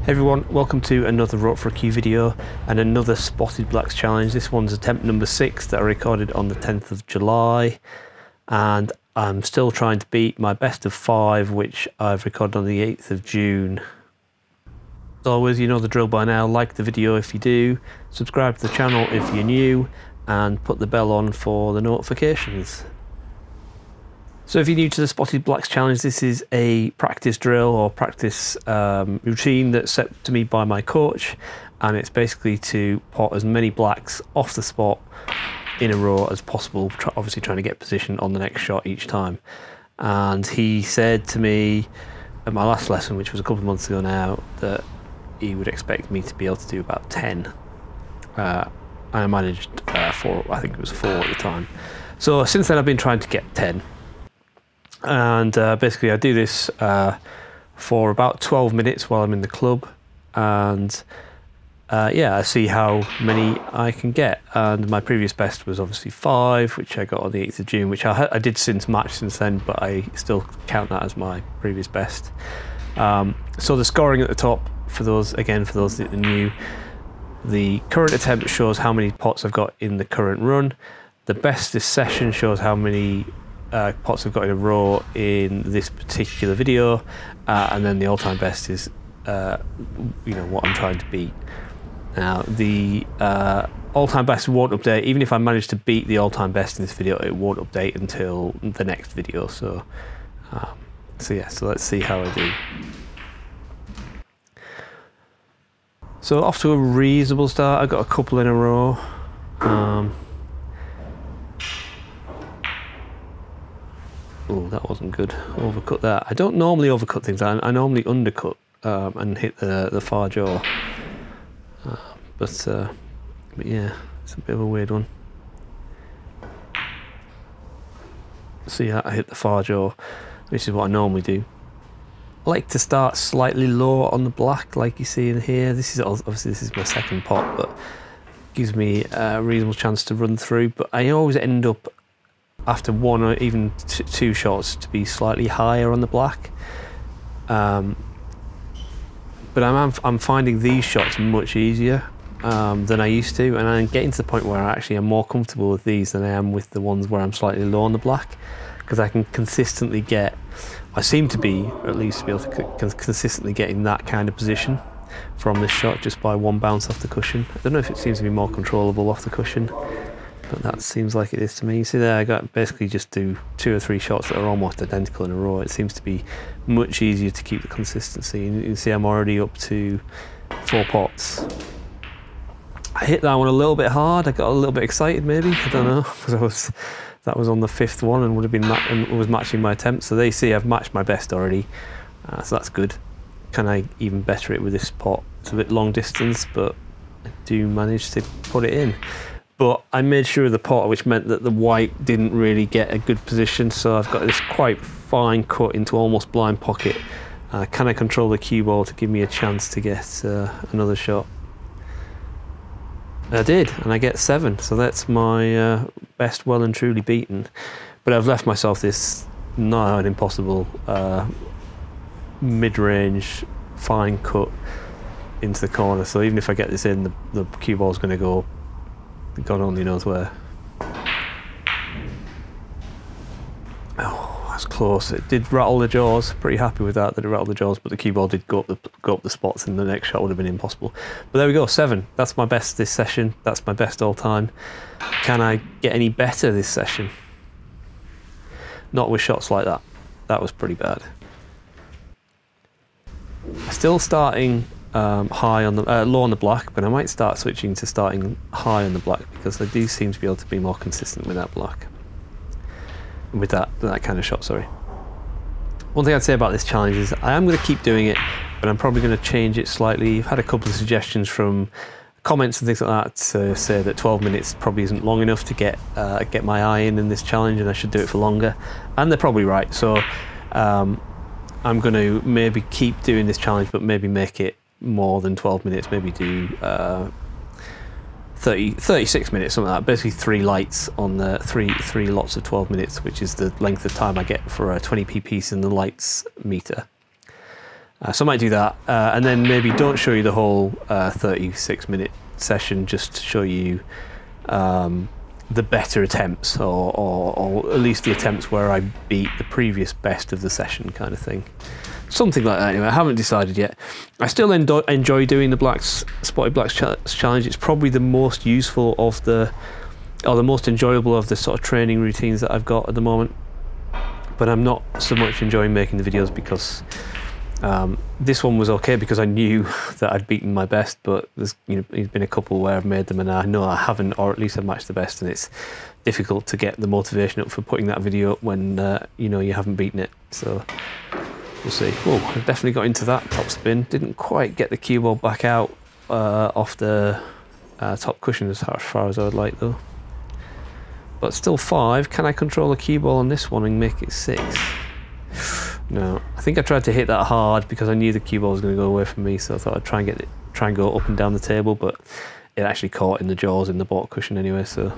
Hey everyone, welcome to another Rope for a Cue video and another Spotted Blacks challenge. This one's attempt number 6 that I recorded on the 10th of July, and I'm still trying to beat my best of 5 which I've recorded on the 8th of June. As always, you know the drill by now. Like the video if you do, subscribe to the channel if you're new, and put the bell on for the notifications. So if you're new to the Spotted Blacks challenge, this is a practice drill or practice routine that's set to me by my coach, and it's basically to pot as many blacks off the spot in a row as possible, obviously trying to get position on the next shot each time. And he said to me at my last lesson, which was a couple of months ago now, that he would expect me to be able to do about 10. I managed 4, I think it was 4 at the time. So since then I've been trying to get 10. And basically I do this for about 12 minutes while I'm in the club, and yeah, I see how many I can get. And my previous best was obviously 5, which I got on the 8th of June, which I did since then, but I still count that as my previous best. So the scoring at the top, for those that are new, the current attempt shows how many pots I've got in the current run. The best this session shows how many pots I've got in a row in this particular video, and then the all-time best is what I'm trying to beat. Now the all-time best won't update. Even if I manage to beat the all-time best in this video, it won't update until the next video. So yeah, so let's see how I do. So off to a reasonable start. I got a couple in a row. Oh, that wasn't good. Overcut that. I don't normally overcut things. I normally undercut and hit the far jaw. But yeah, it's a bit of a weird one. See, I hit the far jaw, which is what I normally do. I like to start slightly low on the black, like you see in here. This is my second pot, but gives me a reasonable chance to run through. But I always end up, after 1 or even 2 shots, to be slightly higher on the black. But I'm finding these shots much easier than I used to, and I'm getting to the point where I actually am more comfortable with these than I am with the ones where I'm slightly low on the black, because I can consistently get, I seem to be at least be able to consistently getting that kind of position from this shot just by 1 bounce off the cushion. I don't know if it seems to be more controllable off the cushion, but that seems like it is to me. You see there, I got basically just do 2 or 3 shots that are almost identical in a row. It seems to be much easier to keep the consistency. And you can see I'm already up to 4 pots. I hit that one a little bit hard. I got a little bit excited, maybe. I don't know, because that was on the 5th one and would have been was matching my attempt. So they see I've matched my best already, so that's good. Can I even better it with this pot? It's a bit long distance, but I do manage to put it in. But I made sure of the pot, which meant that the white didn't really get a good position, so I've got this quite fine cut into almost blind pocket. Can I control the cue ball to give me a chance to get another shot? I did, and I get 7, so that's my best well and truly beaten. But I've left myself this not an impossible mid-range fine cut into the corner, so even if I get this in, the cue ball's going to go God only knows where. Oh, that's close. It did rattle the jaws. Pretty happy with that it rattled the jaws, but the cue ball did go up the spots, and the next shot would have been impossible. But there we go, 7. That's my best this session. That's my best all time. Can I get any better this session? Not with shots like that. That was pretty bad. Still starting high on the low on the black, but I might start switching to starting high on the black, because I do seem to be able to be more consistent with that black, with that kind of shot. Sorry. One thing I'd say about this challenge is I am going to keep doing it, but I'm probably going to change it slightly. I've had a couple of suggestions from comments and things like that to say that 12 minutes probably isn't long enough to get my eye in this challenge, and I should do it for longer, and they're probably right. So I'm going to maybe keep doing this challenge, but maybe make it more than 12 minutes, maybe do 36 minutes, something like that. Basically 3 lights on the three lots of 12 minutes, which is the length of time I get for a 20p piece in the lights meter. So I might do that, and then maybe don't show you the whole 36-minute session, just to show you the better attempts, or at least the attempts where I beat the previous best of the session, kind of thing. Something like that. Anyway, I haven't decided yet. I still enjoy doing the Spotted Blacks challenge. It's probably the most useful of the most enjoyable of the sort of training routines that I've got at the moment. But I'm not so much enjoying making the videos because this one was okay because I knew that I'd beaten my best, but there's been a couple where I've made them and I know I haven't, or at least I've matched the best, and it's difficult to get the motivation up for putting that video up when you haven't beaten it. So we'll see. Oh, I've definitely got into that top spin. Didn't quite get the cue ball back out off the top cushion as far as I would like though. But still 5. Can I control the cue ball on this one and make it 6? No, I think I tried to hit that hard because I knew the cue ball was going to go away from me, so I thought I'd try and go up and down the table, but it actually caught in the jaws in the bottom cushion anyway, so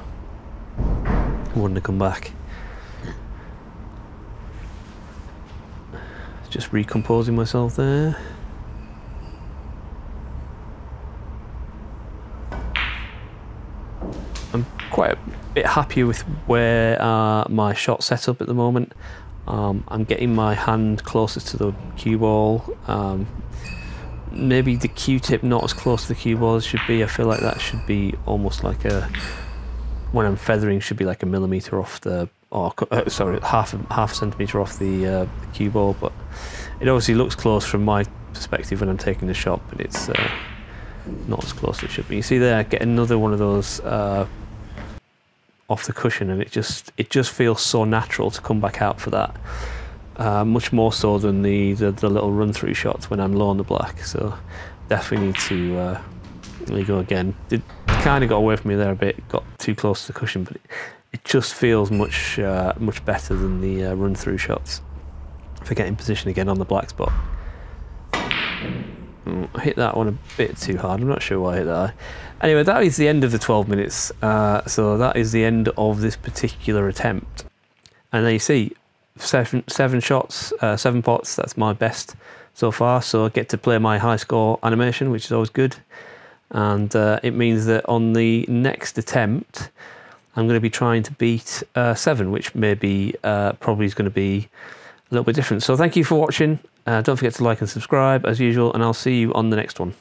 it wouldn't have come back. Just recomposing myself there. I'm quite a bit happier with where my shot set up at the moment. I'm getting my hand closer to the cue ball. Maybe the Q-tip not as close to the cue ball as should be. I feel like that should be almost like when I'm feathering, should be like a millimetre off the, sorry, half a centimetre off the cue ball. But it obviously looks close from my perspective when I'm taking the shot, but it's not as close as it should be. You see there, get another one of those off the cushion, and it just feels so natural to come back out for that, much more so than the little run through shots when I'm low on the black. So definitely need to let me go again. It kind of got away from me there a bit, got too close to the cushion, but it just feels much better than the run through shots. If I get in position again on the black spot. I hit that one a bit too hard. I'm not sure why I hit that. Anyway, that is the end of the 12 minutes. So that is the end of this particular attempt. And there you see, seven shots, 7 pots. That's my best so far. So I get to play my high score animation, which is always good. And it means that on the next attempt, I'm going to be trying to beat 7, which maybe probably is going to be a little bit different. So thank you for watching. Don't forget to like and subscribe as usual, and I'll see you on the next one.